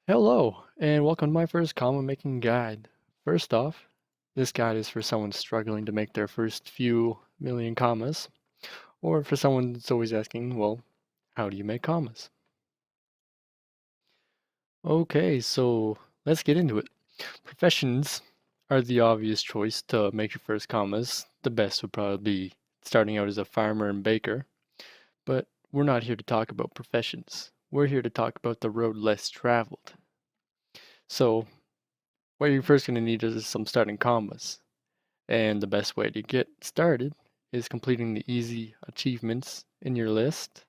Hello, and welcome to my first comma making guide. First off, this guide is for someone struggling to make their first few million commas, or for someone that's always asking, well, how do you make commas? Okay, so let's get into it. Professions are the obvious choice to make your first commas. The best would probably be starting out as a farmer and baker, but we're not here to talk about professions. We're here to talk about the road less traveled. So, what you're first going to need is some starting commas. And the best way to get started is completing the easy achievements in your list,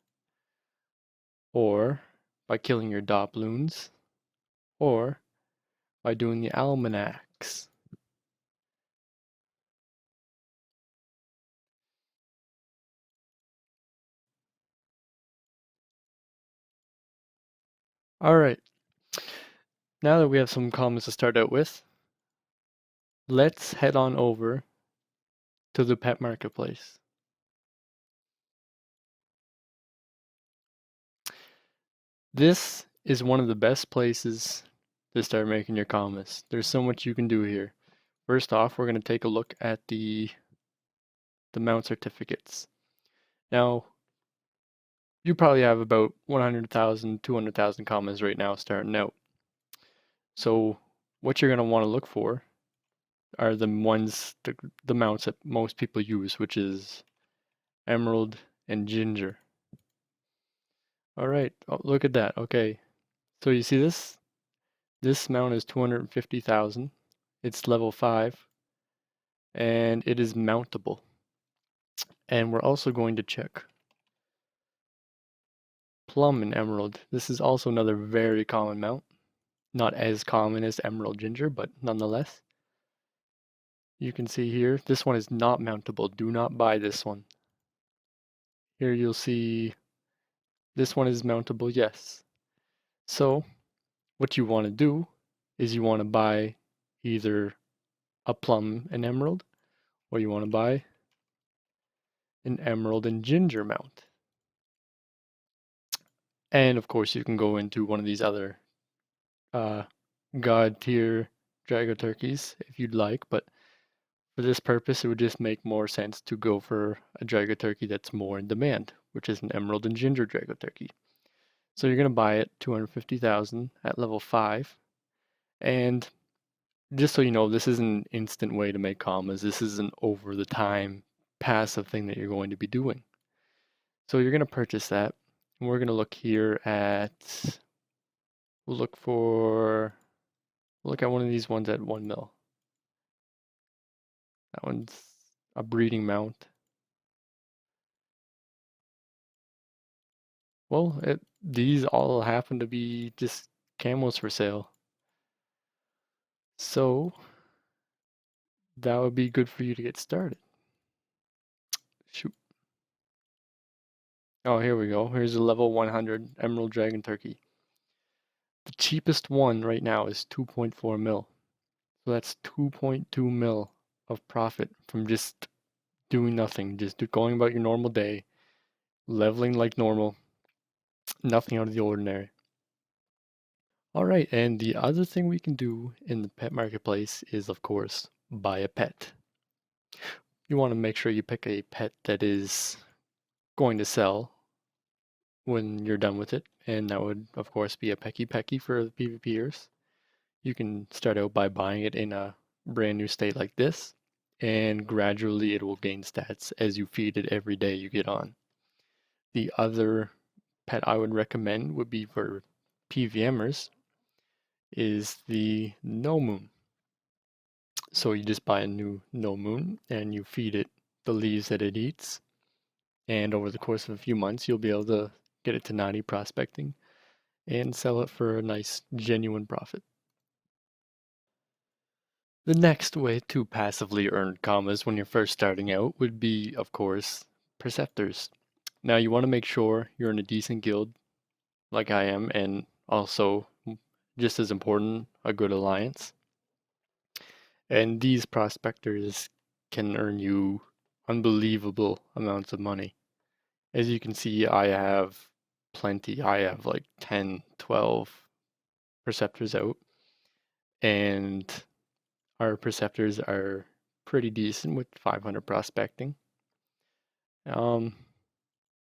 or by killing your doploons, or by doing the almanacs. Alright, now that we have some commas to start out with, let's head on over to the pet marketplace. This is one of the best places to start making your commas. There's so much you can do here. First off, we're going to take a look at the mount certificates. Now, you probably have about 100,000, 200,000 commas right now starting out. So what you're going to want to look for are the ones, the mounts that most people use, which is emerald and ginger. All right, oh, look at that. Okay, so you see this? This mount is 250,000. It's level 5, and it is mountable. And we're also going to check plum and emerald. This is also another very common mount. Not as common as emerald ginger, but nonetheless. You can see here, this one is not mountable. Do not buy this one. Here you'll see this one is mountable, yes. So what you want to do is you want to buy either a plum and emerald, or you want to buy an emerald and ginger mount. And of course you can go into one of these other uh, god tier Drago turkeys if you'd like, but for this purpose it would just make more sense to go for a Drago turkey that's more in demand, which is an emerald and ginger Drago turkey. So you're going to buy it 250,000 at level 5. And just so you know, this isn't an instant way to make commas. This is an over the time passive thing that you're going to be doing. So you're going to purchase that. And we're going to look here at, we'll look for, we'll look at one of these ones at 1 mil. That one's a breeding mount. Well, these all happen to be just camos for sale. So that would be good for you to get started. Shoot. Oh, here we go. Here's a level 100 Emerald Dragon Turkey. The cheapest one right now is 2.4 mil. So that's 2.2 mil of profit from just doing nothing, just going about your normal day, leveling like normal, nothing out of the ordinary. All right, and the other thing we can do in the pet marketplace is, of course, buy a pet. You want to make sure you pick a pet that is going to sell when you're done with it, and that would, of course, be a Pecky Pecky for the PvPers. You can start out by buying it in a brand new state like this, and gradually it will gain stats as you feed it every day you get on. The other pet I would recommend would be for PVMers is the No Moon. So you just buy a new No Moon and you feed it the leaves that it eats, and over the course of a few months you'll be able to get it to 90 prospecting and sell it for a nice genuine profit. The next way to passively earn commas when you're first starting out would be, of course, Perceptors. Now you want to make sure you're in a decent guild like I am, and also, just as important, a good alliance. And these prospectors can earn you unbelievable amounts of money. As you can see, I have plenty. I have like 10, 12 Perceptors out, and our Perceptors are pretty decent with 500 prospecting. Um,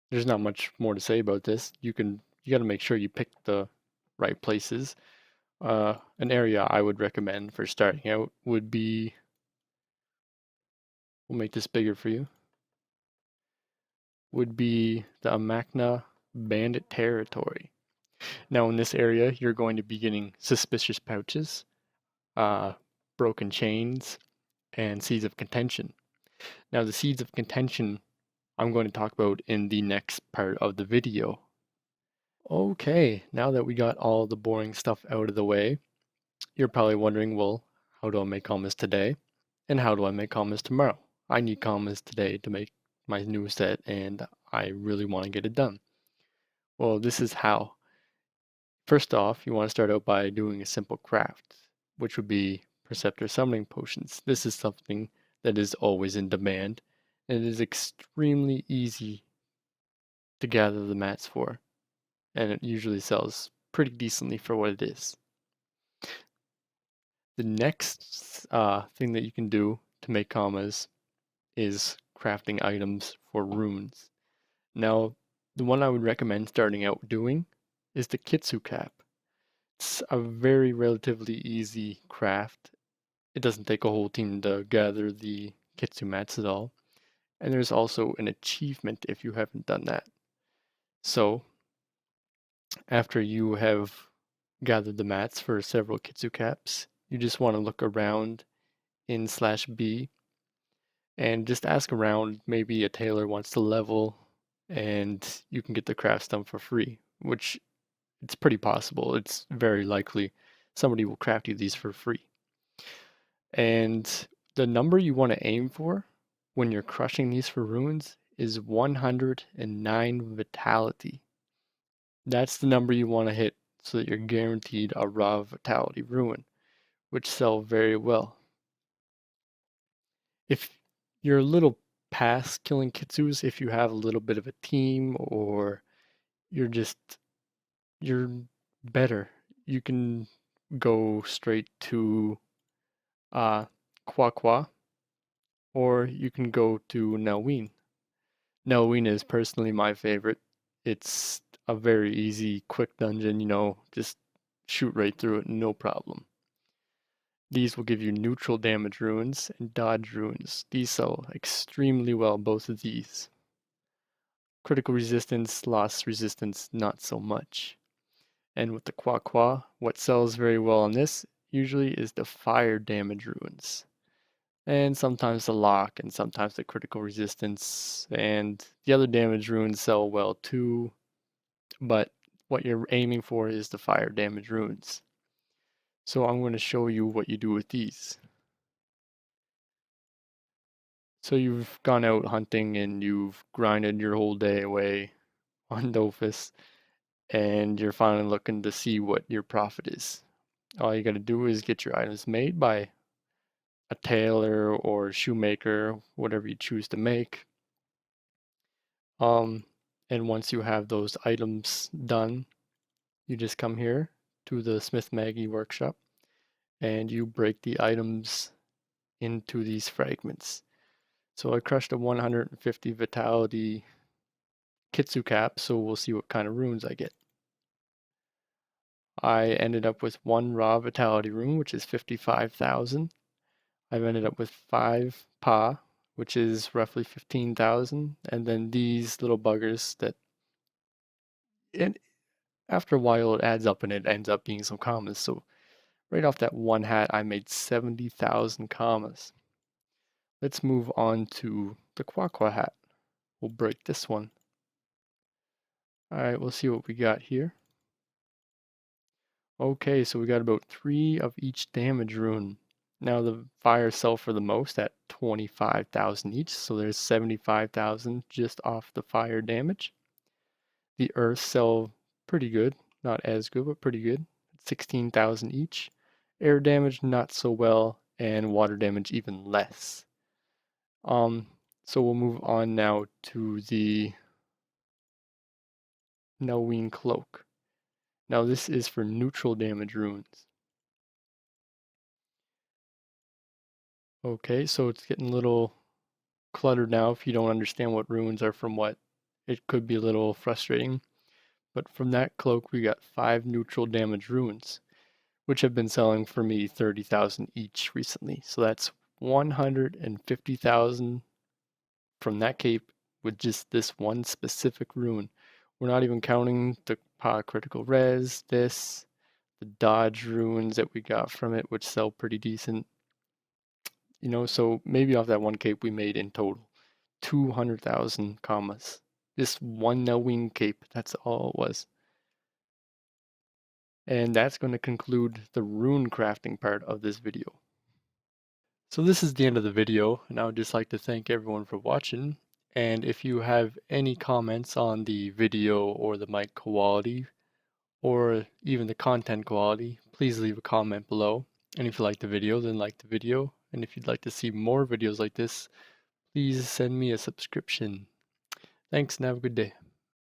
there's not much more to say about this. You got to make sure you pick the right places. An area I would recommend for starting out would be, we'll make this bigger for you, would be the Amakna Bandit Territory. Now in this area, you're going to be getting suspicious pouches, uh, broken chains, and seeds of contention. Now the seeds of contention I'm going to talk about in the next part of the video. Okay, now that we got all the boring stuff out of the way, you're probably wondering, well, how do I make commas today? And how do I make commas tomorrow? I need commas today to make my new set, and I really want to get it done. Well, this is how. First off, you want to start out by doing a simple craft, which would be Preceptor Summoning Potions. This is something that is always in demand, and it is extremely easy to gather the mats for, and it usually sells pretty decently for what it is. The next thing that you can do to make commas is crafting items for runes. Now, the one I would recommend starting out doing is the Kitsu Cap. It's a very relatively easy craft. It doesn't take a whole team to gather the Kitsu mats at all. And there's also an achievement if you haven't done that. So, after you have gathered the mats for several Kitsu Caps, you just want to look around in /B and just ask around. Maybe a tailor wants to level and you can get the crafts done for free, which it's pretty possible. It's very likely somebody will craft you these for free. And the number you want to aim for when you're crushing these for runes is 109 vitality. That's the number you want to hit so that you're guaranteed a raw vitality rune, which sell very well. If you're a little past killing kitsus, if you have a little bit of a team or you're better, you can go straight to Kwa, or you can go to Nelwyn. Nelwyn is personally my favorite. It's a very easy, quick dungeon, just shoot right through it, no problem. These will give you neutral damage runes and dodge runes. These sell extremely well, both of these. Critical resistance, loss resistance, not so much. And with the Kwa, what sells very well on this usually is the fire damage runes. And sometimes the lock, and sometimes the critical resistance, and the other damage runes sell well too, but what you're aiming for is the fire damage runes. So I'm going to show you what you do with these. So you've gone out hunting and you've grinded your whole day away on Dofus, and you're finally looking to see what your profit is. All you got to do is get your items made by a tailor or shoemaker, whatever you choose to make. And once you have those items done, you just come here to the Smith Maggie workshop and you break the items into these fragments. So I crushed a 150 vitality Kitsu cap, so we'll see what kind of runes I get. I ended up with one raw vitality rune, which is 55,000. I've ended up with 5 pa, which is roughly 15,000, and then these little buggers that, and after a while it adds up and it ends up being some commas. So right off that one hat, I made 70,000 commas. Let's move on to the Kwa hat. We'll break this one. Alright, we'll see what we got here. Okay, so we got about 3 of each damage rune. Now the fire sell for the most at 25,000 each, so there's 75,000 just off the fire damage. The earth sell pretty good, not as good, but pretty good, 16,000 each. Air damage not so well, and water damage even less. So we'll move on now to the Nelwyn cloak. Now this is for neutral damage runes. Okay, so it's getting a little cluttered now if you don't understand what runes are from what. It could be a little frustrating. But from that cloak we got 5 neutral damage runes, which have been selling for me 30,000 each recently. So that's 150,000 from that cape with just this one specific rune. We're not even counting the critical res, the dodge runes that we got from it, which sell pretty decent. So maybe off that one cape we made in total 200,000 commas. This one wing cape, that's all it was. And that's going to conclude the rune crafting part of this video. So this is the end of the video, and I would just like to thank everyone for watching. And if you have any comments on the video or the mic quality, or even the content quality, please leave a comment below. And if you like the video, then like the video. And if you'd like to see more videos like this, please send me a subscription. Thanks and have a good day.